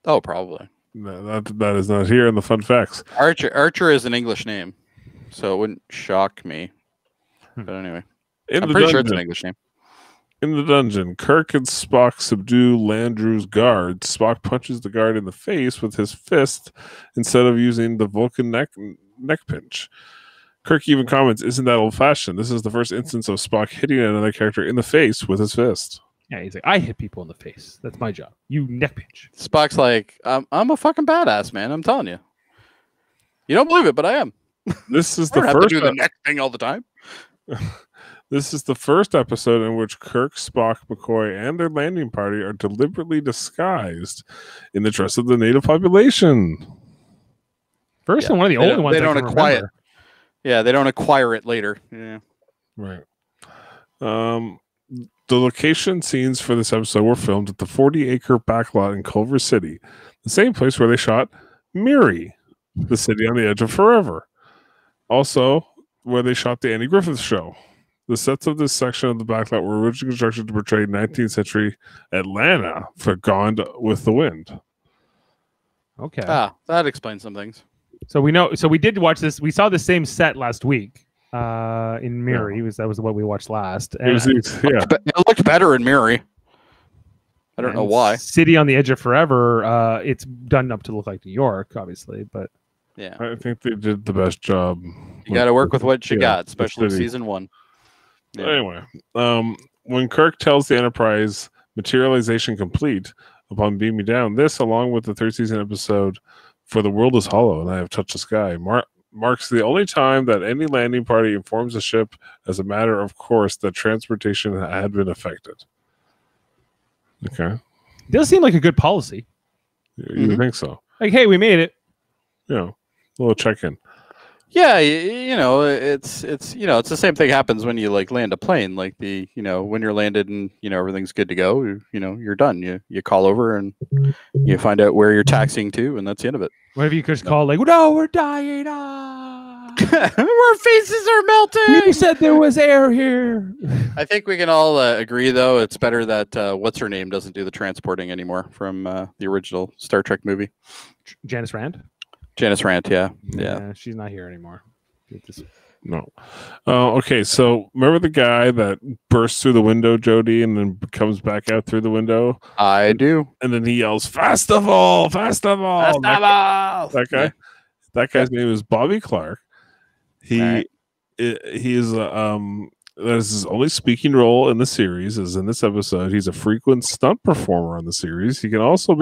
Oh, probably. No, that is not here in the fun facts. Archer is an English name, so it wouldn't shock me. But anyway, In I'm the pretty sure it's dungeon- an English name. In the dungeon, Kirk and Spock subdue Landru's guards. Spock punches the guard in the face with his fist instead of using the Vulcan neck pinch. Kirk even comments, "Isn't that old-fashioned? This is the first instance of Spock hitting another character in the face with his fist." Yeah, he's like, I hit people in the face. That's my job. You neck pinch. Spock's like, I'm a fucking badass, man. I'm telling you. You don't believe it, but I am. This is I the don't have to first. do the neck thing all the time. This is the first episode in which Kirk, Spock, McCoy, and their landing party are deliberately disguised in the dress of the native population. First Yeah, and one of the they only don't- ones they I don't can acquire- remember. Yeah, they don't acquire it later. Yeah. Right. The location scenes for this episode were filmed at the 40-acre backlot in Culver City, the same place where they shot Miri, the city on the edge of forever. Also, where they shot the Andy Griffith Show. The sets of this section of the backlot were originally constructed to portray 19th century Atlanta for Gone with the Wind. Okay. That explains some things. So we know. So we did watch this. We saw the same set last week in Miri. That was what we watched last. It was, yeah. It looked better in Miri. I don't know and why. City on the Edge of Forever. It's done up to look like New York, obviously, but Yeah. I think they did the best job. You got to work with what you yeah, got, the especially in city. season 1. Yeah. Anyway, when Kirk tells the Enterprise materialization complete upon beaming down, this, along with the third season episode For the world is hollow, and I have touched the sky. Marks the only time that any landing party informs the ship as a matter of course that transportation had been affected. Okay. Does seem like a good policy. You think so? Like, hey, we made it. A little check-in. Yeah, it's the same thing happens when you like land a plane. Like when you're landed and everything's good to go. You're done. You call over and you find out where you're taxiing to, and that's the end of it. What if you could call like, no, we're dying. Our faces are melting. We said there was air here. I think we can all agree, though, it's better that what's her name doesn't do the transporting anymore from the original Star Trek movie. Janice Rand. Janice Rand, yeah. She's not here anymore. No. Okay, so remember the guy that bursts through the window, Jody, and then comes back out through the window? I do. And then he yells, Festival! Festival! That guy? Yeah. That guy's name is Bobby Clark. He is that is his only speaking role in the series is in this episode. He's a frequent stunt performer on the series. He can also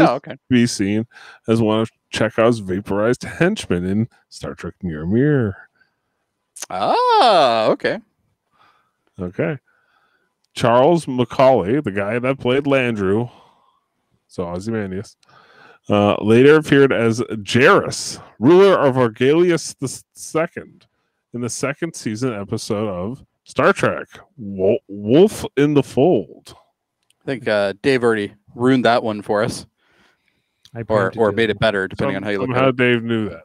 be seen as one of Chekhov's vaporized henchmen in Star Trek Mirror Mirror. Ah, okay. Okay. Charles Mccauley, the guy that played Landru, so Ozymandias, later appeared as Jairus, ruler of Argalius II, in the second season episode of Star Trek, Wolf in the Fold. I think Dave already ruined that one for us. Or made it better, depending on how you look at it. Somehow Dave knew that.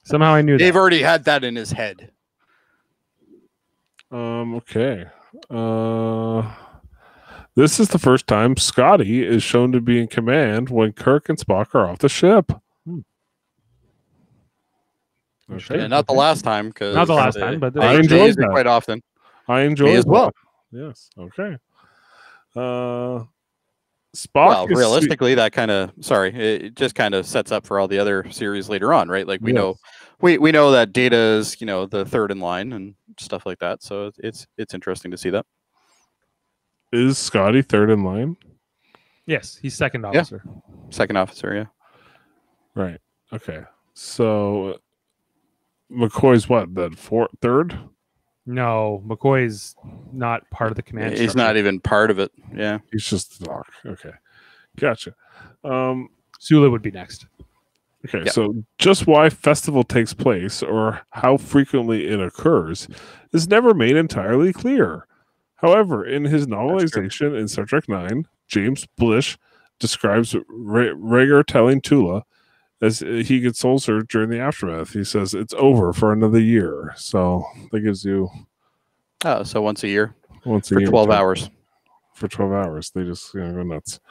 Somehow I knew Dave already had that in his head. Okay. This is the first time Scotty is shown to be in command when Kirk and Spock are off the ship. Okay. Yeah, not the last time, because not the last time, but I enjoyed that quite often. I enjoyed it as well. Yes. Okay. Spock. Well, realistically, that kind of it just kind of sets up for all the other series later on, right? Like we know that Data is the third in line and stuff like that. So it's interesting to see that. Is Scotty third in line? Yes, he's second officer. Yeah. Second officer, yeah. Right. Okay. So McCoy's what? That third? No, McCoy's not part of the command. He's not even part of it. Yeah. He's just the doc. Okay. Gotcha. Sulu would be next. Okay, so just why festival takes place or how frequently it occurs is never made entirely clear. However, in his novelization in Star Trek IX, James Blish describes Rhaegar telling Tula as he consoles her during the aftermath. He says it's over for another year. So that gives you... Oh, so once a year? Once a year. For 12 hours. For 12 hours. They just go nuts.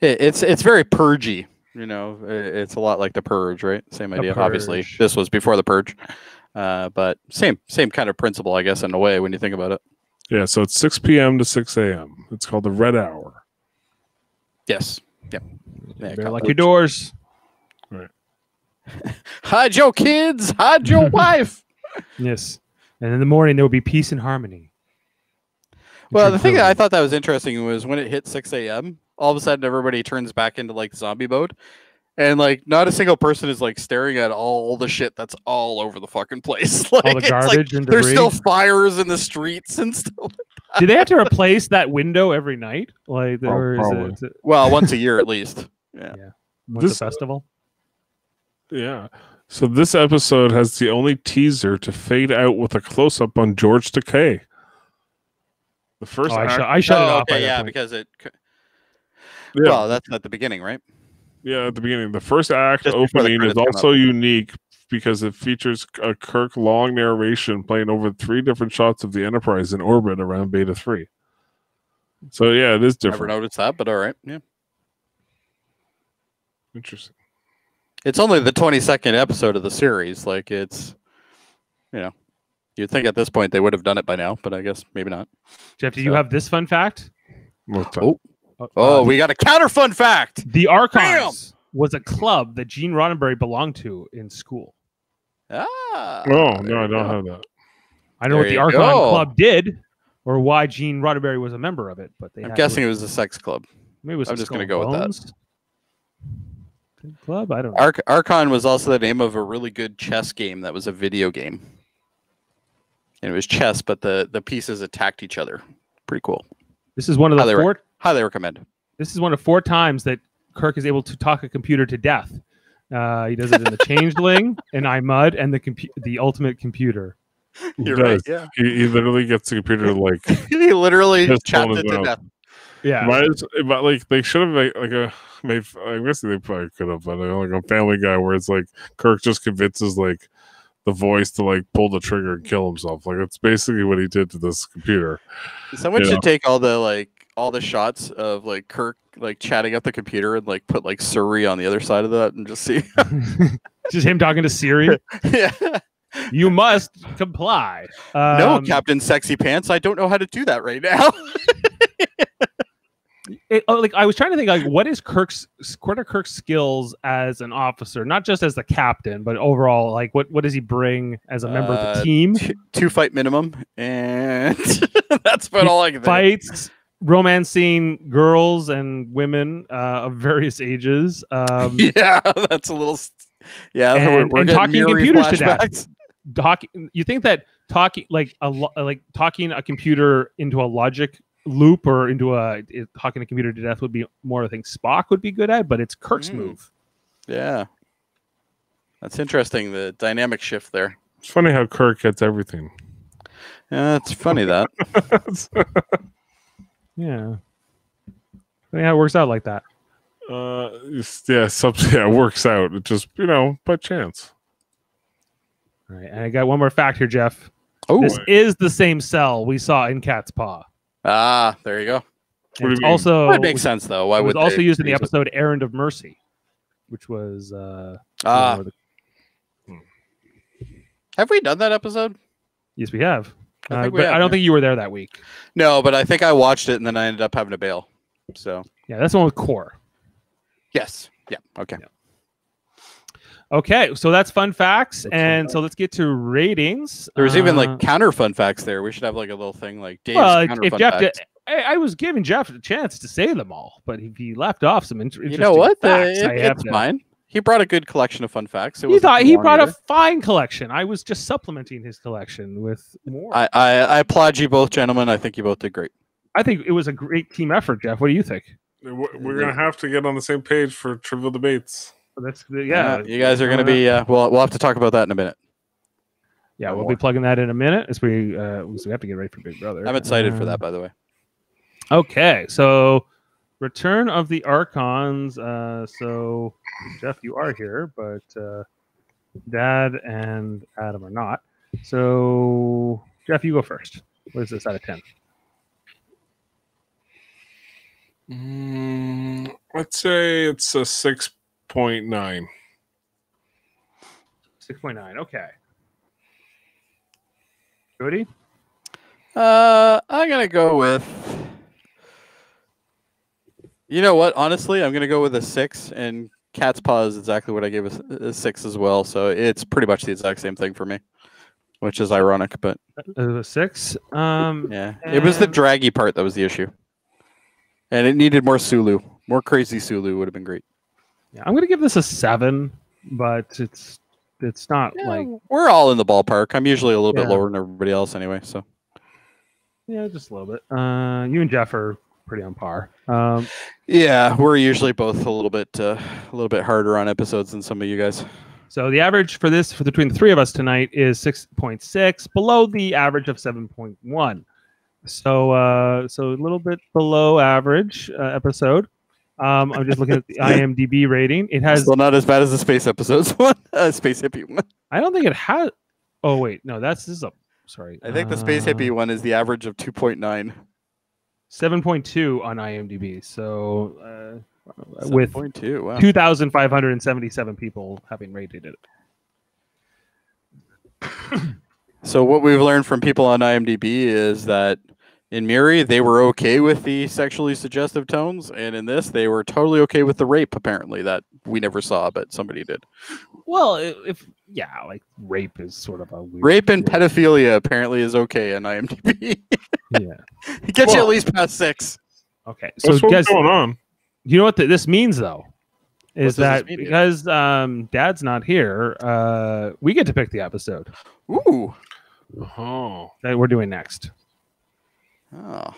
It's very purgy. It's a lot like The Purge, right? Same idea. Obviously, this was before The Purge. But same kind of principle, I guess, in a way, when you think about it. Yeah, so it's 6 p.m. to 6 a.m. It's called the Red Hour. Yes. Yep. They're like your doors. Right. Hide your kids. Hide your wife. Yes. And in the morning, there will be peace and harmony. Well, the thing that I thought that was interesting was when it hit 6 a.m., all of a sudden everybody turns back into like zombie mode. And like not a single person is like staring at all the shit that's all over the fucking place. Like, all the garbage and debris. There's still fires in the streets and stuff. Do they have to replace that window every night? Like, or is it... Well, once a year at least. Yeah. Once a festival. Yeah. So this episode has the only teaser to fade out with a close up on George Takei. The first I shut it off. Okay, yeah, because it. Yeah. Well, that's at the beginning, right? Yeah, at the beginning. The first act opening is also unique because it features a Kirk long narration playing over 3 different shots of the Enterprise in orbit around Beta 3. So yeah, it is different. Never noticed that, but all right. Yeah. Interesting. It's only the 22nd episode of the series. Like it's, you'd think at this point they would have done it by now, but I guess maybe not. Jeff, do you have this fun fact? We got a counter fun fact. The Archons was a club that Gene Roddenberry belonged to in school. Ah. Oh, no, I don't have that. I don't know what the Archon Club did or why Gene Roddenberry was a member of it, but I'm guessing it was a sex club. Maybe it was I'm just going to go with that. Club? I don't know. Archon was also the name of a really good chess game that was a video game. And it was chess, but the pieces attacked each other. Pretty cool. This is one of the highly recommend. This is one of 4 times that Kirk is able to talk a computer to death. He does it in the Changeling, in iMud, and the Ultimate Computer. You're right. Yeah. He literally gets the computer to like. He literally chopped it to death. Yeah. But like they should have made I guess they probably could have, but like a Family Guy where it's like Kirk just convinces like the voice to like pull the trigger and kill himself. Like it's basically what he did to this computer. Someone should take all the shots of like Kirk like chatting up the computer and like put like Surrey on the other side of that and just see. Just him talking to Siri. Yeah. You must comply. No, Captain Sexy Pants. I don't know how to do that right now. Like I was trying to think, like, what are Kirk's skills as an officer, not just as the captain, but overall, like, what does he bring as a member of the team? 2 fight minimum, and that's about all I can think. Fights, romancing girls and women of various ages. Yeah, that's a little. Yeah, we're and talking computers flashbacks. To death. You think that talking talking a computer into a logic loop or into talking a computer to death would be more I think Spock would be good at, but it's Kirk's move. Yeah, that's interesting. The dynamic shift there. It's funny how Kirk gets everything. Yeah, it's funny that. Yeah, funny how it works out like that. It works out. It just by chance. All right, and I got one more fact here, Jeff. Oh, this is the same cell we saw in Cat's Paw. Ah, there you go. It also that makes sense though. Why it was would also used in the episode "Errand of Mercy," which was Have we done that episode? Yes, we have. I don't think you were there that week. No, but I think I watched it and then I ended up having to bail. So yeah, that's the one with Core. Yes. Yeah. Okay. Yeah. Okay, so that's fun facts, and so let's get to ratings. There was even like counter fun facts there. We should have like a little thing like Dave's counter if fun Jeff facts. I was giving Jeff a chance to say them all, but if he left off some interesting you know what? facts, it's fine. He brought a good collection of fun facts. He brought a fine collection. I was just supplementing his collection with more. I applaud you both, gentlemen. I think you both did great. I think it was a great team effort, Jeff. What do you think? We're gonna have to get on the same page for trivial debates. That's you guys are going to be. We'll have to talk about that in a minute. Yeah, we'll be plugging that in a minute as we have to get ready for Big Brother. I'm excited for that, by the way. Okay, so Return of the Archons. So Jeff, you are here, but Dad and Adam are not. So Jeff, you go first. What is this out of 10? I'd say it's a 6.9. 6.9. Okay. Jody? I'm gonna go with. You know what? Honestly, I'm gonna go with a 6, and Cat's Paw is exactly what I gave a 6 as well. So it's pretty much the exact same thing for me, which is ironic, but a 6. Yeah, it was the draggy part that was the issue, and it needed more Sulu. More crazy Sulu would have been great. Yeah, I'm gonna give this a 7, but it's not like we're all in the ballpark. I'm usually a little bit lower than everybody else anyway. So yeah, just a little bit. You and Jeff are pretty on par. Yeah, we're usually both a little bit harder on episodes than some of you guys. So the average for between the three of us tonight is 6.6, below the average of 7.1. So a little bit below average episode. I'm just looking at the IMDb rating. It has still not as bad as the space episodes one, space hippie one. I don't think it has. Oh wait, no, this is a. Sorry, I think the space hippie one is the average of 2.9. 7.2 on IMDb. So with 7.2, wow. 2,577 people having rated it. So what we've learned from people on IMDb is that in Miri, they were okay with the sexually suggestive tones, and in this, they were totally okay with the rape, apparently, that we never saw, but somebody did. Well, like rape is sort of a weird... Rape and pedophilia apparently is okay on IMDb. Yeah. It gets you at least past 6. Okay, so what's going on? You know what this means, though? is What does that this mean? because Dad's not here, we get to pick the episode Ooh. Oh. that we're doing next. Oh.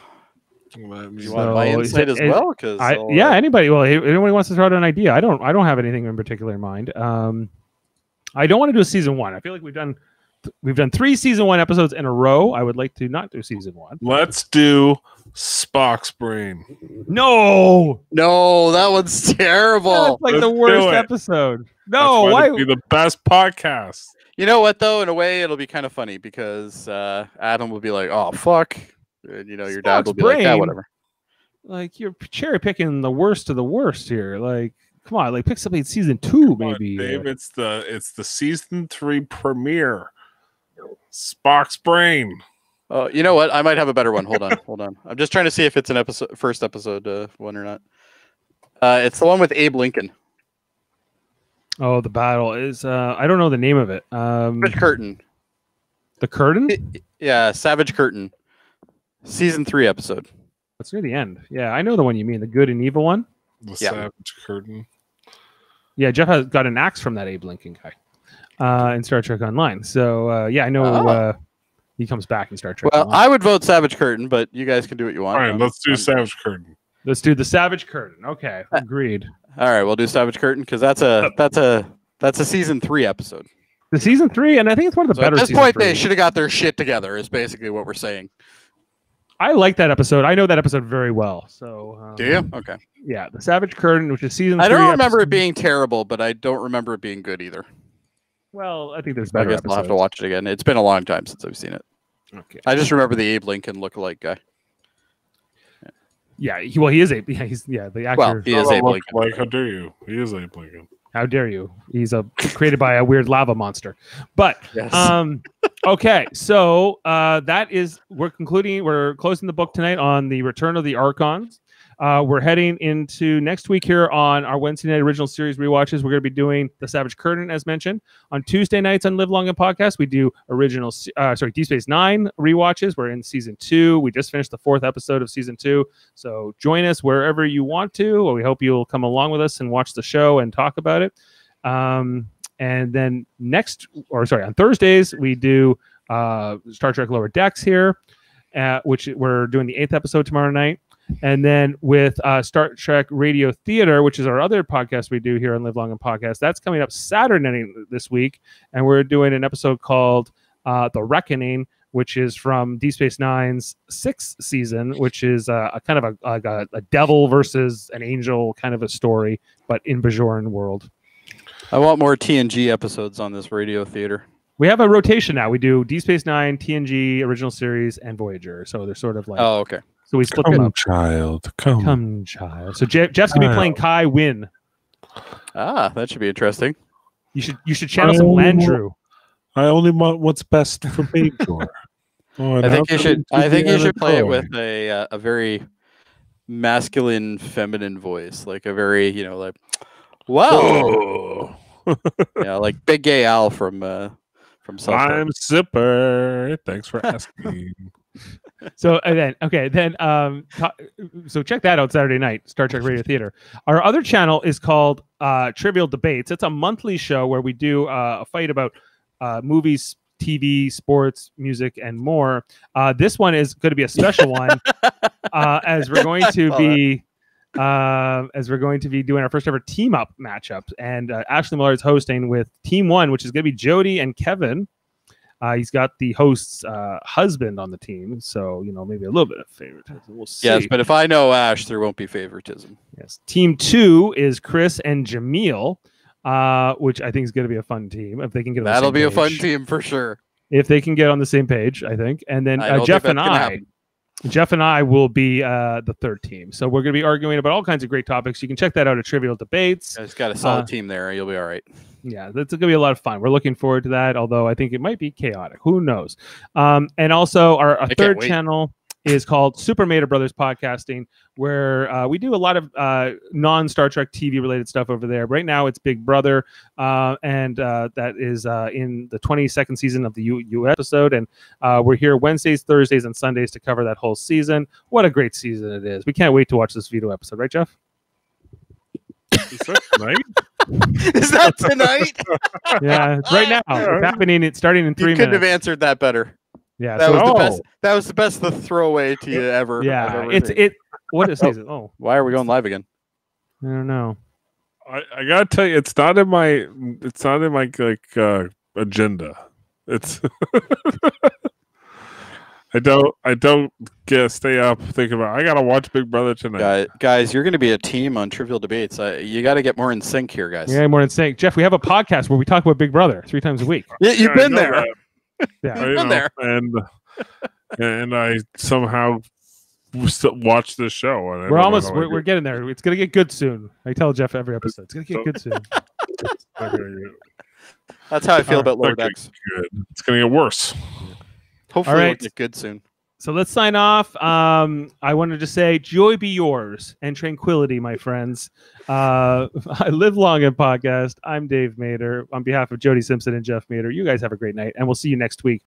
You So, want my insight as well? Because anybody. Well, if anybody wants to throw out an idea. I don't have anything in particular in mind. I don't want to do a season 1. I feel like we've done 3 season 1 episodes in a row. I would like to not do season 1. let's do Spock's brain. No, that one's terrible. that's like Let's the do worst it. episode. That's No, why why? it'd be the best podcast. You know what, though? In a way, it'll be kind of funny because Adam will be like, "Oh, fuck," and your dad will be like, "Yeah, brain. whatever." Like you're cherry picking the worst of the worst here. Like, come on, like pick something in season 2, Come on, maybe. Dave, it's the season 3 premiere. Spock's brain. Oh, you know what? I might have a better one. Hold on. I'm just trying to see if it's an first episode one or not. It's the one with Abe Lincoln. Oh, the battle is. I don't know the name of it. Savage Curtain. The Curtain. Yeah, Savage Curtain. Season 3 episode. That's near the end. Yeah, I know the one you mean. The good and evil one. The Yeah. Savage Curtain. Yeah, Jeff has got an axe from that Abe Lincoln guy in Star Trek Online. So I know he comes back in Star Trek. Well, Online. I would vote Savage Curtain, but you guys can do what you want. All right, let's do Savage Curtain. Let's do the Savage Curtain. Okay, agreed. All right, we'll do Savage Curtain because that's a season 3 episode. The season 3, and I think it's one of the So at better. this season point, 3. they should have got their shit together. Is basically what we're saying. I like that episode. I know that episode very well. So Do you? Okay. yeah, the Savage Curtain, which is season 3. I don't remember episode. it being terrible, but I don't remember it being good either. Well, I think there's I better guess I'll have to episodes. watch it again. It's been a long time since I've seen it. Okay. I just remember the Abe Lincoln lookalike guy. Yeah, he is Abe. Yeah, the actor. Well, he is Oh, Abe look, Lincoln. like, how dare you? He is Abe Lincoln. How dare you? He's created by a weird lava monster. But Yes. okay, so we're closing the book tonight on the Return of the Archons. We're heading into next week here on our Wednesday night original series rewatches. We're going to be doing the Savage Curtain, as mentioned. On Tuesday nights on Live Long and Podcast, we do Deep Space Nine rewatches. We're in season 2. We just finished the 4th episode of season 2. So join us wherever you want to. We hope you'll come along with us and watch the show and talk about it. And then on Thursdays, we do Star Trek Lower Decks here, which we're doing the 8th episode tomorrow night. And then with Star Trek Radio Theater, which is our other podcast we do here on Live Long and Podcast, that's coming up Saturday night this week. And we're doing an episode called The Reckoning, which is from Deep Space Nine's 6th season, which is a kind of a devil versus an angel kind of a story, but in Bajoran world. I want more TNG episodes on this Radio Theater. We have a rotation now. We do Deep Space Nine, TNG, Original Series, and Voyager. So they're sort of like... Oh, okay. So we split them Come, up. child. Come. Come, child. So Jeff's going to be playing Kai Wynn. Ah, that should be interesting. You should channel some Landrew. I only want what's best for Bajor. I think you should play it with a very masculine, feminine voice, like a very wow, yeah, like Big Gay Al from South Park. I'm Zipper. Thanks for asking. So so check that out Saturday night, Star Trek Radio Theater. Our other channel is called Trivial Debates. It's a monthly show where we do a fight about movies, TV, sports, music, and more. This one is going to be a special one, as we're going to be doing our first ever team up matchup. And Ashley Miller is hosting with Team 1, which is going to be Jody and Kevin. He's got the host's husband on the team, so maybe a little bit of favoritism. We'll see. Yes, but if I know Ash, there won't be favoritism. Yes. Team 2 is Chris and Jaemeel, which I think is going to be a fun team if they can get. That'll be a fun team for sure. If they can get on the same page, I think. And then I Jeff and I will be the third team. So we're going to be arguing about all kinds of great topics. You can check that out at Trivial Debates. It's got a solid team there. You'll be all right. Yeah, that's going to be a lot of fun. We're looking forward to that, although I think it might be chaotic. Who knows? And also our third channel is called Super Mater Brothers Podcasting, where we do a lot of non-Star Trek TV related stuff over there. Right now it's Big Brother, and that is in the 22nd season of the U episode. And we're here Wednesdays, Thursdays, and Sundays to cover that whole season. What a great season it is. We can't wait to watch this Vito episode. Right, Jeff? Is that tonight? Is that tonight? Yeah, it's right now. It's happening. It's starting in 3 You minutes. couldn't have answered that better. Yeah, That so was the Oh. best. That was the best throwaway to you ever. I've yeah, ever it's seen. it. What is it? Oh, Why are we going live again? I don't know. I gotta tell you, it's not in my agenda. It's I don't stay up thinking about I gotta watch Big Brother tonight. Guys, you're going to be a team on Trivial Debates. You got to get more in sync here, guys. Yeah, more than saying, Jeff, we have a podcast where we talk about Big Brother 3 times a week. Yeah, you've I been know there. that. Yeah, You've been there. and I somehow still watch this show. And I we're don't know almost how I we're, we're do getting there. It's gonna get good soon. I tell Jeff every episode. It's gonna get good soon. it. That's how I feel about Lower It's not Decks. gonna get good. It's gonna get worse. Hopefully, All it'll right. get good soon. So let's sign off. I wanted to say, joy be yours and tranquility, my friends. I live long and podcast. I'm Dave Mader. On behalf of Jody Simpson and Jeff Mader, you guys have a great night, and we'll see you next week.